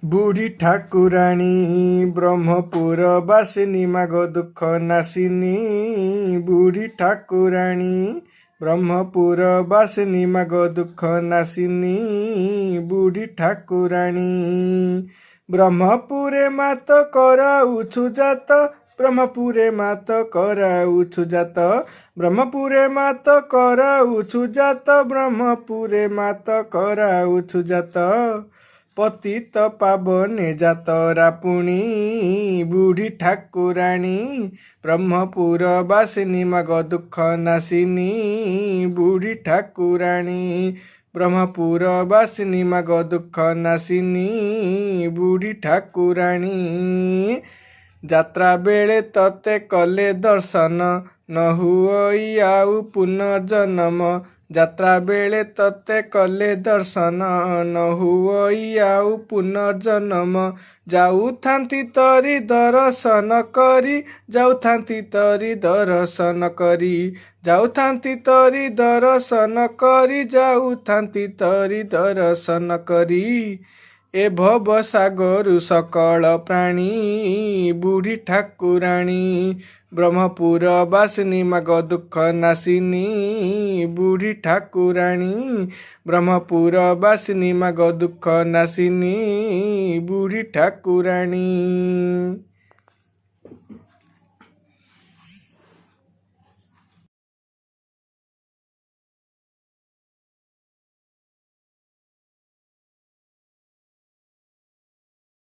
बुढ़ी ठाकुराणी ब्रह्मपुर बासिनी माग दुख नासिनी। बुढ़ी ठाकुराणी ब्रह्मपुर बासिनी माग दुख नासिनी। बुढ़ी ठाकुराणी ब्रह्मपुरे मात कराउछु जात। ब्रह्मपुरे मात कराउछु जात। ब्रह्मपुरे मात कराउछु जात। ब्रह्मपुरे मात कराउछु जात। पतित पावने जातरा पुणी बुढ़ी ठाकुराणी ब्रह्मपुर बासिनी माग दुख नासिनी। बुढ़ी ठाकुराणी ब्रह्मपुर बासिनी माग दुख नासिनी। बुढ़ी ठाकुराणी ଯାତ୍ରା ବେଳେ ତତେ କଲେ ଦର୍ଶନ ନ ହୁଅଇ ଆଉ ପୁନର୍ଜନ୍ମ। ଯାତ୍ରା ବେଳେ ତତେ କଲେ ଦର୍ଶନ ନ ହୁଅଇ ଆଉ ପୁନର୍ଜନ୍ମ। ଯାଉଥାନ୍ତି ତରି ଦର୍ଶନ କରି। ଯାଉଥାନ୍ତି ତରି ଦର୍ଶନ କରି। ଯାଉଥାନ୍ତି ତରି ଦର୍ଶନ କରି। ଯାଉଥାନ୍ତି ତରି ଦର୍ଶନ କରି। ଏ ଭବ ସାଗରୁ ସକଳ ପ୍ରାଣୀ ବୁଢ଼ୀ ଠାକୁରାଣୀ ବ୍ରହ୍ମପୁର ବାସିନୀ ମାଗ ଦୁଃଖ ନାସିନୀ। ବୁଢ଼ୀ ଠାକୁରାଣୀ ବ୍ରହ୍ମପୁର ବାସିନୀ ମାଗ ଦୁଃଖ ନାସିନୀ। ବୁଢ଼ୀ ଠାକୁରାଣୀ।